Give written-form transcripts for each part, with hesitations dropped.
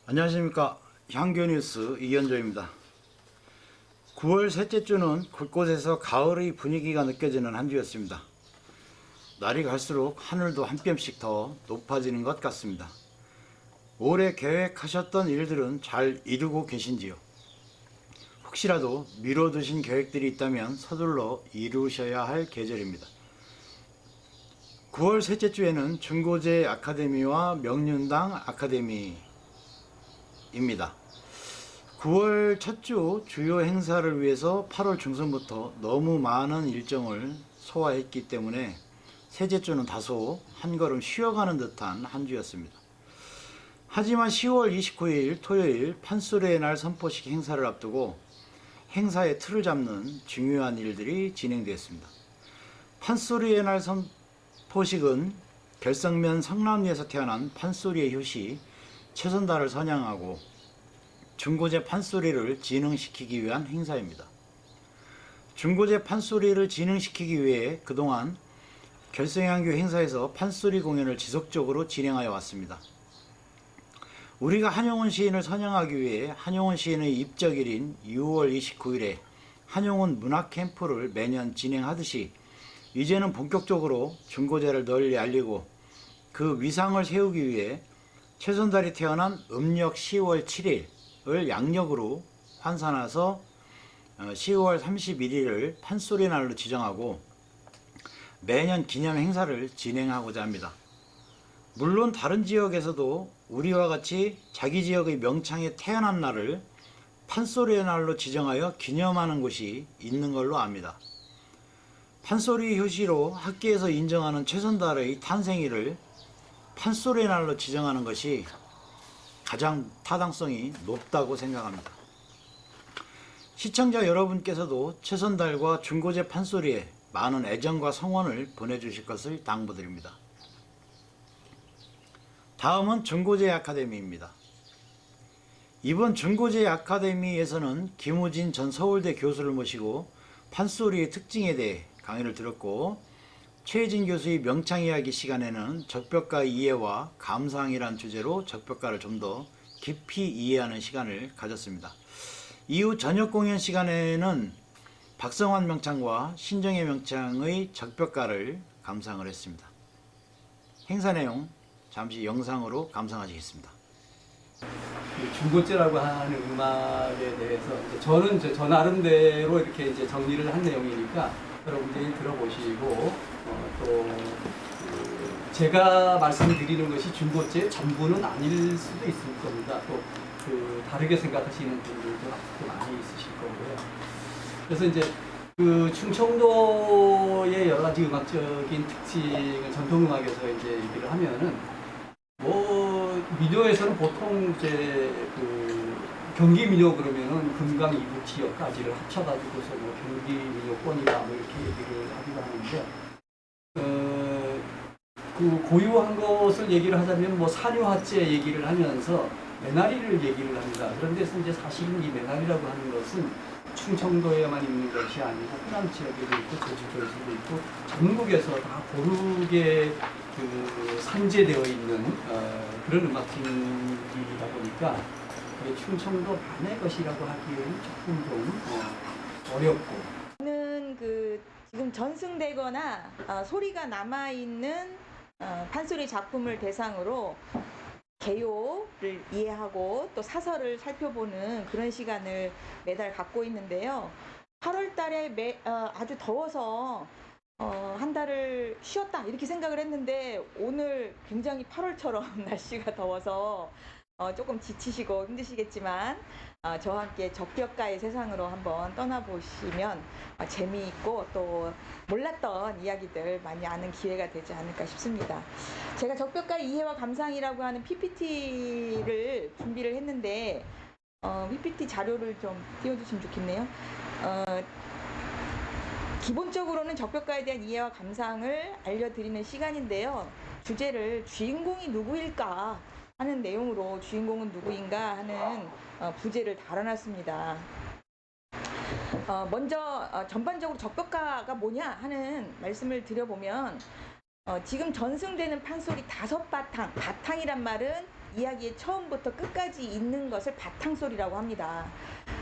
안녕하십니까. 향교뉴스 이현조입니다. 9월 셋째 주는 곳곳에서 가을의 분위기가 느껴지는 한 주였습니다. 날이 갈수록 하늘도 한 뼘씩 더 높아지는 것 같습니다. 올해 계획하셨던 일들은 잘 이루고 계신지요? 혹시라도 미뤄두신 계획들이 있다면 서둘러 이루셔야 할 계절입니다. 9월 셋째 주에는 중고제 아카데미와 명륜당 아카데미입니다. 9월 첫 주 주요 행사를 위해서 8월 중순부터 너무 많은 일정을 소화했기 때문에 셋째 주는 다소 한 걸음 쉬어가는 듯한 한 주였습니다. 하지만 10월 29일 토요일 판소리의 날 선포식 행사를 앞두고 행사의 틀을 잡는 중요한 일들이 진행되었습니다. 판소리의 날 선포식은 결성면 성남리에서 태어난 판소리의 효시 최선달을 선양하고 중고제 판소리를 진흥시키기 위한 행사입니다. 중고제 판소리를 진흥시키기 위해 그동안 결성향교 행사에서 판소리 공연을 지속적으로 진행하여 왔습니다. 우리가 한용운 시인을 선양하기 위해 한용운 시인의 입적일인 6월 29일에 한용운 문학캠프를 매년 진행하듯이 이제는 본격적으로 중고제를 널리 알리고 그 위상을 세우기 위해 최선달이 태어난 음력 10월 7일을 양력으로 환산해서 10월 31일을 판소리 날로 지정하고 매년 기념 행사를 진행하고자 합니다. 물론 다른 지역에서도 우리와 같이 자기 지역의 명창에 태어난 날을 판소리의 날로 지정하여 기념하는 곳이 있는 걸로 압니다. 판소리 효시로 학계에서 인정하는 최선달의 탄생일을 판소리의 날로 지정하는 것이 가장 타당성이 높다고 생각합니다. 시청자 여러분께서도 최선달과 중고제 판소리에 많은 애정과 성원을 보내주실 것을 당부드립니다. 다음은 중고제 아카데미입니다. 이번 중고제 아카데미에서는 김우진 전 서울대 교수를 모시고 판소리의 특징에 대해 강의를 들었고, 최혜진 교수의 명창이야기 시간에는 적벽가 이해와 감상이란 주제로 적벽가를 좀 더 깊이 이해하는 시간을 가졌습니다. 이후 저녁 공연 시간에는 박성환 명창과 신정혜 명창의 적벽가를 감상을 했습니다. 행사 내용 잠시 영상으로 감상하시겠습니다. 중고제라고 하는 음악에 대해서 저는 저 나름대로 이렇게 이제 정리를 한 내용이니까 여러분들이 들어보시고 또 제가 말씀드리는 것이 중고제 전부는 아닐 수도 있을 겁니다. 또 다르게 생각하시는 분들도 많이 있으실 거고요. 그래서 이제 그 충청도의 여러 가지 음악적인 특징을 전통음악에서 이제 얘기를 하면은 민요에서는 보통 이제 경기 민요 그러면은 금강 이북 지역까지를 합쳐가지고서 경기 민요권이다 이렇게 얘기를 하기도 하는데 고유한 것을 얘기를 하자면 사료화제 얘기를 하면서 매나리를 얘기를 합니다. 그런데 이제 사실은 이 매나리라고 하는 것은 충청도에만 있는 것이 아니고 호남 지역에도 있고 제주도에도 있고 전국에서 다 고르게 산재되어 있는 그런 음악들이다 보니까 충청도 반의 것이라고 하기에는 조금 좀 어렵고. 저는 지금 전승되거나 소리가 남아 있는 판소리 작품을 대상으로 개요를 이해하고 또 사설을 살펴보는 그런 시간을 매달 갖고 있는데요. 8월 달에 아주 더워서 한 달을 쉬었다 이렇게 생각을 했는데 오늘 굉장히 8월처럼 날씨가 더워서 조금 지치시고 힘드시겠지만 저와 함께 적벽가의 세상으로 한번 떠나보시면 재미있고 또 몰랐던 이야기들 많이 아는 기회가 되지 않을까 싶습니다. 제가 적벽가 이해와 감상이라고 하는 PPT를 준비를 했는데 PPT 자료를 좀 띄워주시면 좋겠네요. 기본적으로는 적벽가에 대한 이해와 감상을 알려드리는 시간인데요. 주제를 주인공이 누구일까 하는 내용으로 주인공은 누구인가 하는 부제를 달아놨습니다. 먼저 전반적으로 적벽가가 뭐냐 하는 말씀을 드려보면 지금 전승되는 판소리 5바탕, 바탕이란 말은 이야기의 처음부터 끝까지 있는 것을 바탕소리라고 합니다.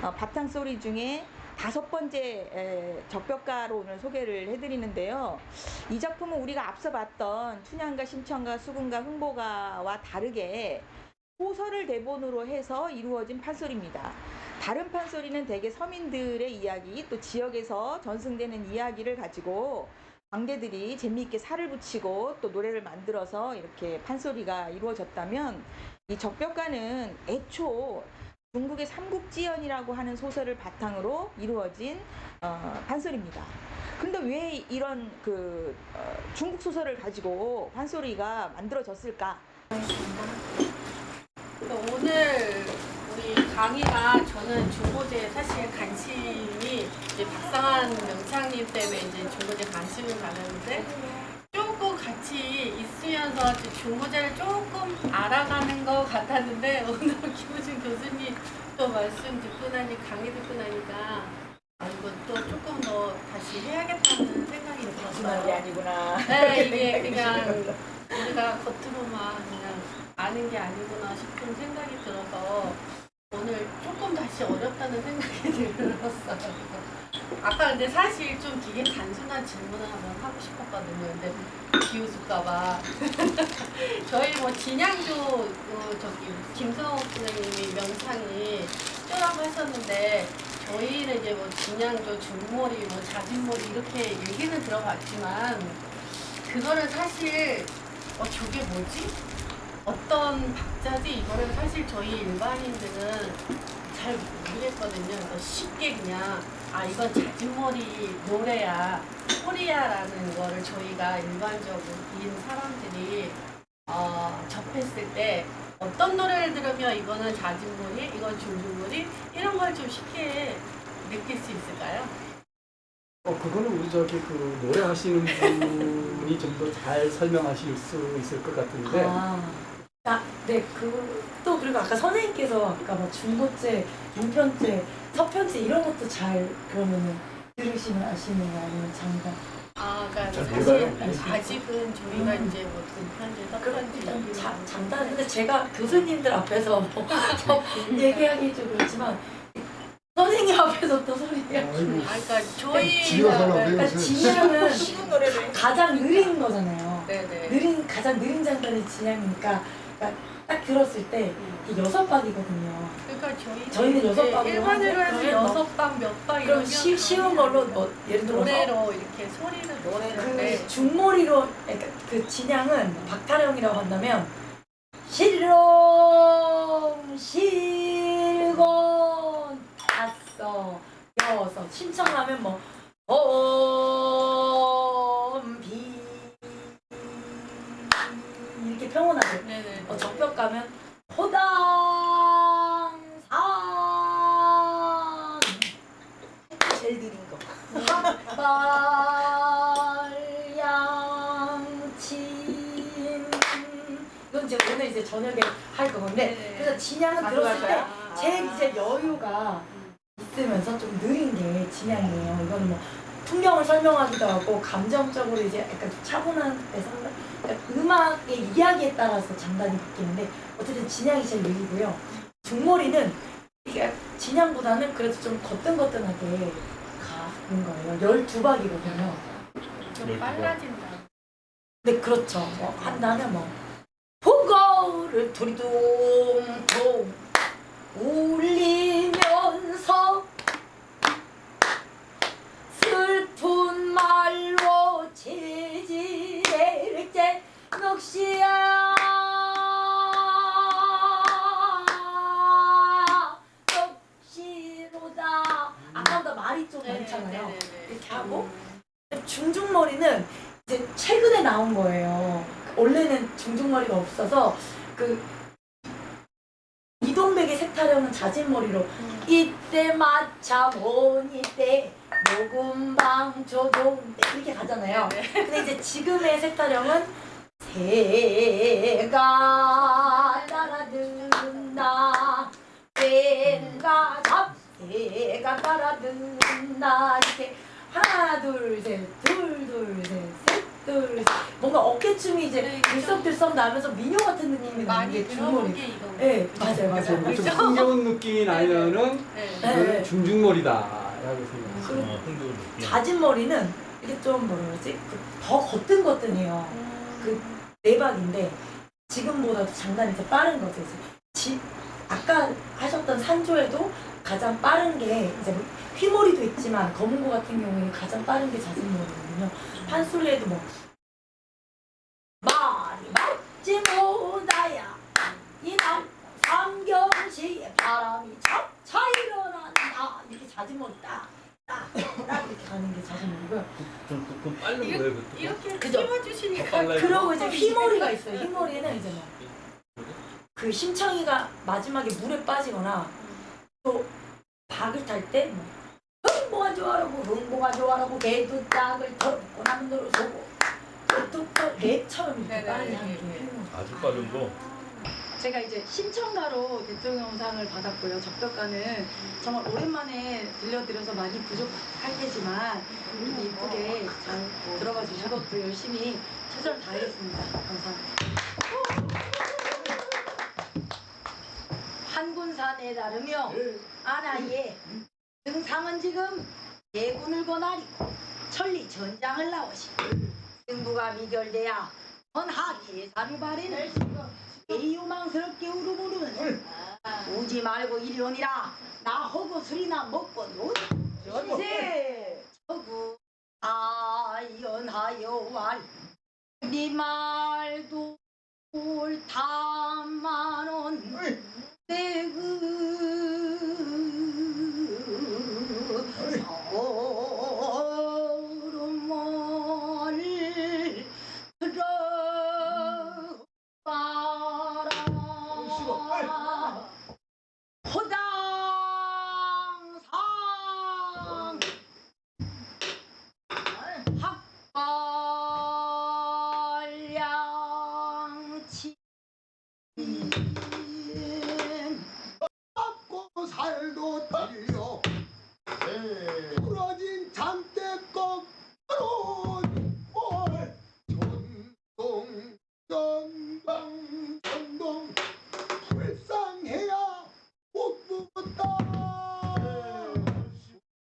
바탕소리 중에 5번째 적벽가로 오늘 소개를 해드리는데요. 이 작품은 우리가 앞서 봤던 춘향가, 심청가, 수군가, 흥보가와 다르게 소설을 대본으로 해서 이루어진 판소리입니다. 다른 판소리는 대개 서민들의 이야기, 또 지역에서 전승되는 이야기를 가지고 광대들이 재미있게 살을 붙이고 또 노래를 만들어서 이렇게 판소리가 이루어졌다면, 이 적벽가는 애초 중국의 삼국지연이라고 하는 소설을 바탕으로 이루어진 판소리입니다. 근데 왜 이런 중국 소설을 가지고 판소리가 만들어졌을까? 오늘 우리 강의가 저는 중고제에 사실 관심이 이제 박상한 명창님 때문에 이제 중고제 관심을 가졌는데 조금 같이 있으면서 중고제를 조금 알아가는 것 같았는데 오늘 김우진 교수님 또 말씀 듣고 강의 듣고 나니까 이것도 조금 더 다시 해야겠다는 생각이 들었어요. 게 아니구나. 네, 이게 그냥 우리가 겉으로만 그냥 아는 게 아니구나 싶은 생각이 들어서 오늘 조금 다시 어렵다는 생각이 들었어요. 아까 근데 사실 좀 되게 단순한 질문을 한번 하고 싶었거든요. 근데 비웃을까봐. 저희 뭐 진양조 김성욱 선생님이 명창이 시조라고 했었는데 저희는 이제 뭐 진양조, 중머리, 뭐 자진머리 이렇게 얘기는 들어봤지만 그거는 사실 저게 뭐지? 어떤 박자지? 이거는 사실 저희 일반인들은 잘 모르겠거든요. 그래서 쉽게 그냥 이건 자진머리 노래야, 소리야라는 거를 저희가 일반적인 사람들이 접했을 때 어떤 노래를 들으면 이거는 자진머리, 이건 중중머리 이런 걸 좀 쉽게 느낄 수 있을까요? 그거는 우리 노래하시는 분이 좀 더 잘 설명하실 수 있을 것 같은데. 네, 또 그리고 아까 선생님께서 아까 뭐 중고제, 중편제, 서편제 이런 것도 잘 그러면은 들으시면 아시는 거 아니면 장단? 그러니까 잘 사실 몰라요. 아직은 저희가 이제 뭐 등편제, 서편제 일단 얘기를 장단. 근데 제가 교수님들 앞에서 뭐 얘기하기 좀 그렇지만 선생님 앞에서 또 소리가. 그러니까 저희 그러니까 진양은 노래를 가장 느린 거잖아요. 네네. 가장 느린 장단이 진양이니까, 그러니까 딱 들었을 때 이게 6박이거든요. 그러니까 저희는 이제 6박으로 일반으로 해서 그러면 뭐 6박 몇 박 그럼 이러면 쉬운 걸로 뭐 예를 들어서 노래로 이렇게 소리를 노래를 그 중머리로, 그러니까 그 진양은 박타령이라고 한다면 실롱 실곤 다섯 여섯, 신청하면 뭐 비 이렇게 평온하게. 네네. 적벽 가면 호당 산 제일 느린 거. 빨양침. 이건 이제 오늘 이제 저녁에 할 거건데, 네네. 그래서 진양은 가져갈 들었을 때 거야? 제일 이제 여유가 있으면서 좀 느린 게 진양이에요. 이거는 뭐 풍경을 설명하기도 하고 감정적으로 이제 약간 좀 차분한 데서, 그러니까 음악의 이야기에 따라서 장단이 바뀌는데 어쨌든 진양이 제일 느리고요. 중머리는 이게 진양보다는 그래도 좀 거뜬거뜬하게 가는 거예요. 12박이거든요. 좀 빨라진다. 네, 그렇죠. 뭐 한다면 뭐 보고를 도리동동 울리면서 슬픈 말로 제지를 넋이야 넋이로다. 아까보다 말이 좀 많잖아요. 이렇게 하고 중중머리는 이제 최근에 나온 거예요. 원래는 중중머리가 없어서 그 이동백의 색타령은 자진머리로 이때 마차 보니 때 녹음방 조동 때 이렇게 가잖아요. 근데 이제 지금의 색타령은 새가 따라든다 새가 새가 따라든다 이렇게 하나 둘 셋 둘 둘 셋 셋 둘, 뭔가 어깨춤이 이제 네, 들썩들썩 나면서 미녀 같은 느낌이 나는 많이 게 들어본 중머리. 게 이거. 네, 맞아요, 맞아요. 좀 흥겨운 느낌이 나면은 네. 네. 그거는 중중머리다라고 생각합니다. 그 잦은 머리는 이게 좀 뭐라 그러지? 더 거뜬거뜬해요. 그 내박인데 지금보다도 장단이 더 빠른 거죠. 이제 아까 하셨던 산조에도 가장 빠른 게 이제 뭐 휘머리도 있지만 검은고 같은 경우에는 가장 빠른 게 잦은 머리거든요. 판소리에도 뭐 말이 맞지 못하야 이남 삼경시에 바람이 차차 일어난다 이렇게 잦은 머리 딱 이렇게 가는 게 잦은 머리고요. 좀 빨리 보여요, 그것도. 이렇게 그죠? 찝어주시니까 빨라요. 그러고 이제 휘머리가 있어요. 휘머리는 이제 뭐 그 심청이가 마지막에 물에 빠지거나 또 박을 탈 때 뭐 흥보가 좋아라고 흥보가 좋아라고 개도 짝을 털어먹고 남도로 서고 또 랩처럼 이렇게 네네. 빨리 하는 게 휘머리. 아주 빠른 거. 제가 이제 심청가로 대통령상을 받았고요. 적벽가는 정말 오랜만에 들려드려서 많이 부족할 테지만 이렇게 이쁘게 잘 들어가 주시고 또 열심히 최선을 다하겠습니다. 감사합니다. 한군산에 다르며 아나이에 등상은 지금 대군을 권하리고 천리 전장을 나오시고 승부가 미결돼야 헌하 계산을 바래는 대유망스럽게 우르부르는 오지 말고 이리 오니라 나 허구 술이나 먹고 노세 저구 아연하여 왈네 말도 옳다마는 내그 서름을 들어봐라 호당상 학발량치 먹고 살도 들려 부러진 장대껍 뭘 전동 불쌍해야 못 묻었다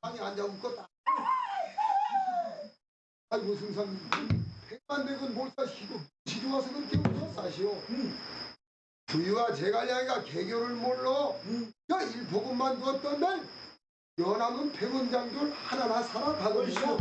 아니 앉아 웃겠다 아이고 승상님 백만대군 몰사시고 시중와서 그렇게 웃었사시오 부유와 제갈량이가 개교를 몰라 야 일포군만 두었던 날 연암은 백원장졸 하나나 살아가거든요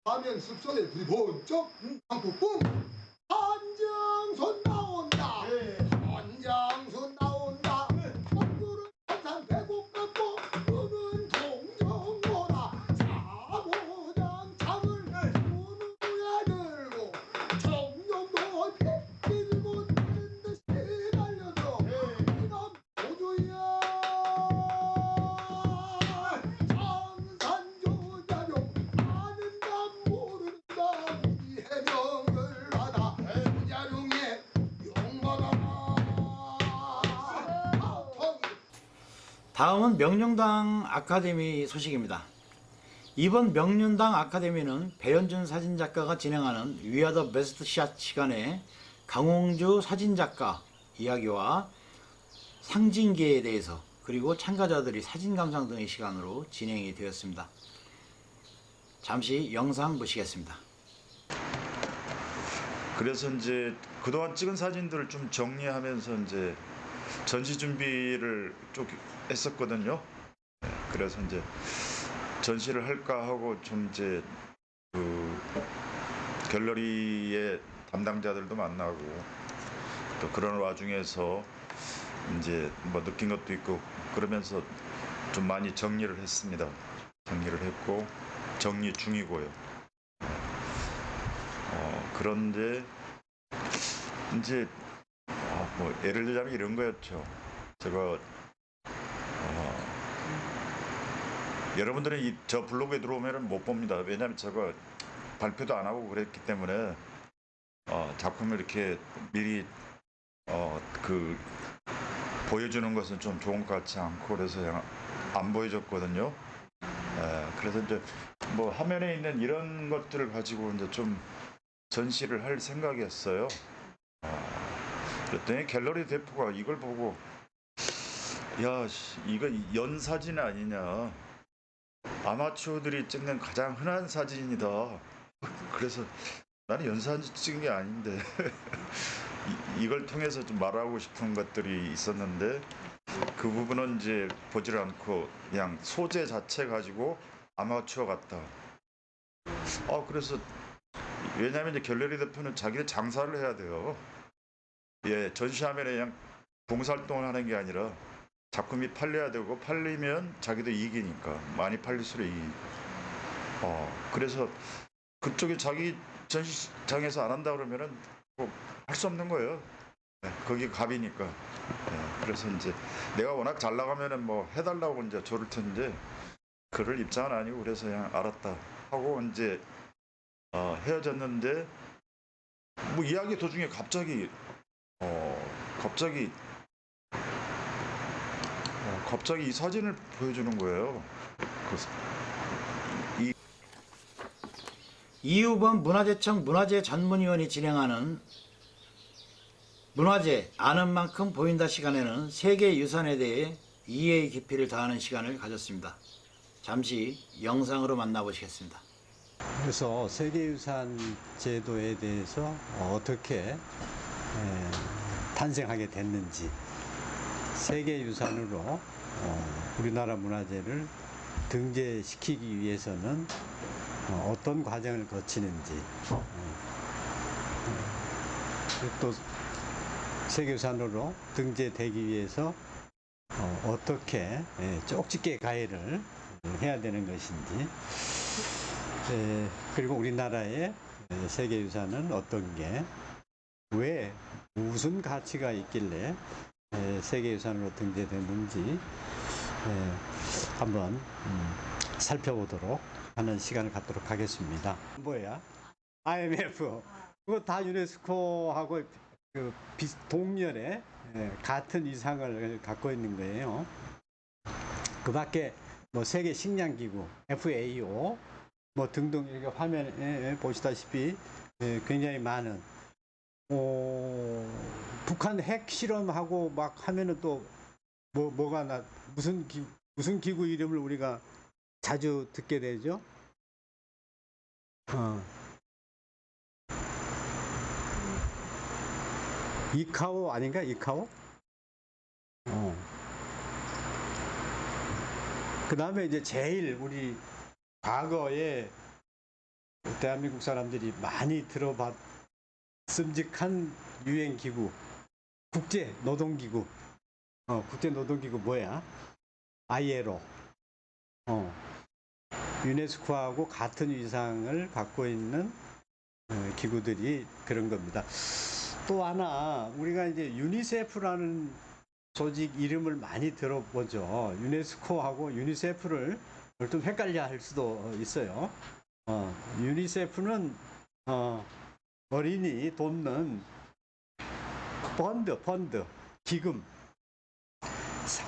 화면 숲속에 불이 번쩍 방폭풍 한정손 나온다 한정손 나온다 옥구는 한산 배곡 갖고 은은 동정모라 사보장 창을 손으로 들고 정령도 들고 있는 듯이 달려서 이놈 모두야 장산조자룡 아는가 모른가 우리 해명을 받아 조자룡의 용마가 다음은 명륜당 아카데미 소식입니다. 이번 명륜당 아카데미는 배현준 사진작가가 진행하는 위아 더 베스트 샷 시간에 강홍주 사진작가 이야기와 상징계에 대해서 그리고 참가자들이 사진 감상 등의 시간으로 진행이 되었습니다. 잠시 영상 보시겠습니다. 그래서 이제 그동안 찍은 사진들을 좀 정리하면서 이제 전시 준비를 쭉 했었거든요. 그래서 이제 전시를 할까 하고 좀 이제 그 갤러리의 담당자들도 만나고 또 그런 와중에서 이제 뭐 느낀 것도 있고 그러면서 좀 많이 정리를 했습니다. 정리를 했고 정리 중이고요. 그런데 이제 뭐 예를 들자면 이런 거였죠. 제가 여러분들은 저 블로그에 들어오면 못 봅니다. 왜냐하면 제가 발표도 안 하고 그랬기 때문에 작품을 이렇게 미리 그 보여주는 것은 좀 좋은 것 같지 않고 그래서 그냥 안 보여줬거든요. 그래서 이제 뭐 화면에 있는 이런 것들을 가지고 이제 좀 전시를 할 생각이었어요. 그랬더니 갤러리 대표가 이걸 보고 야, 이거 연사진 아니냐. 아마추어들이 찍는 가장 흔한 사진이다. 그래서 나는 연사진 찍은 게 아닌데 이걸 통해서 좀 말하고 싶은 것들이 있었는데 그 부분은 이제 보질 않고 그냥 소재 자체 가지고 아마추어 같다. 그래서 왜냐하면 이제 갤러리 대표는 자기들 장사를 해야 돼요. 예, 전시하면 그냥 봉사활동을 하는 게 아니라 작품이 팔려야 되고 팔리면 자기도 이익이니까 많이 팔릴수록 이익. 그래서 그쪽에 자기 전시장에서 안 한다 그러면은 뭐 할 수 없는 거예요. 네, 거기 갑이니까. 네, 그래서 이제 내가 워낙 잘 나가면은 뭐 해달라고 이제 조를 텐데 그럴 입장은 아니고 그래서 그냥 알았다 하고 이제 헤어졌는데 뭐 이야기 도중에 갑자기 이 사진을 보여주는 거예요. 이후번 문화재청 문화재 전문위원이 진행하는 문화재 아는 만큼 보인다 시간에는 세계 유산에 대해 이해의 깊이를 더하는 시간을 가졌습니다. 잠시 영상으로 만나보시겠습니다. 그래서 세계유산 제도에 대해서 어떻게 탄생하게 됐는지, 세계유산으로 우리나라 문화재를 등재시키기 위해서는 어떤 과정을 거치는지, 또 세계유산으로 등재되기 위해서 어떻게 쪽집게 가해를 해야 되는 것인지, 그리고 우리나라의 세계유산은 어떤 게, 왜, 무슨 가치가 있길래 세계유산으로 등재됐는지 한번 살펴보도록 하는 시간을 갖도록 하겠습니다. 뭐야? IMF. 그거 다 유네스코하고 그 동년의 같은 위상을 갖고 있는 거예요. 그 밖에 뭐 세계 식량기구, FAO, 뭐 등등 이렇게 화면에 보시다시피 굉장히 많은 북한 핵 실험하고 막 하면은 또 뭐가 무슨 기구 이름을 우리가 자주 듣게 되죠? 이카오 아닌가? 이카오? 그 다음에 이제 제일 우리 과거에 대한민국 사람들이 많이 들어봤음직한 유엔기구, 국제노동기구. 국제노동기구 뭐야? ILO. 유네스코하고 같은 위상을 갖고 있는 기구들이 그런 겁니다. 또 하나, 우리가 이제 유니세프라는 조직 이름을 많이 들어보죠. 유네스코하고 유니세프를 좀 헷갈려 할 수도 있어요. 유니세프는 어린이 돕는 펀드, 기금.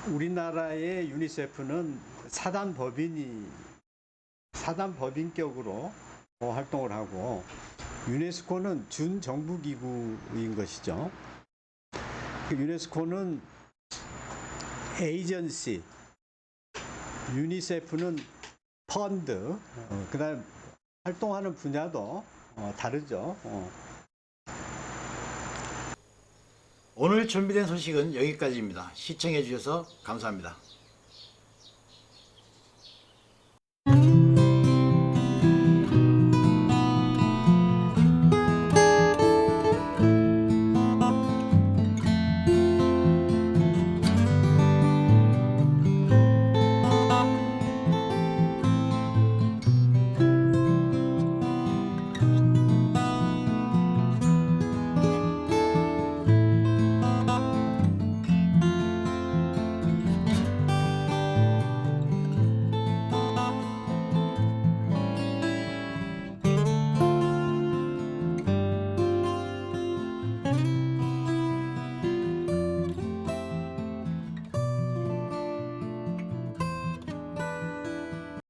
우리나라의 유니세프는 사단법인격으로 활동을 하고, 유네스코는 준정부기구인 것이죠. 유네스코는 에이전시, 유니세프는 펀드, 그 다음에 활동하는 분야도 다르죠. 오늘 준비된 소식은 여기까지입니다. 시청해 주셔서 감사합니다.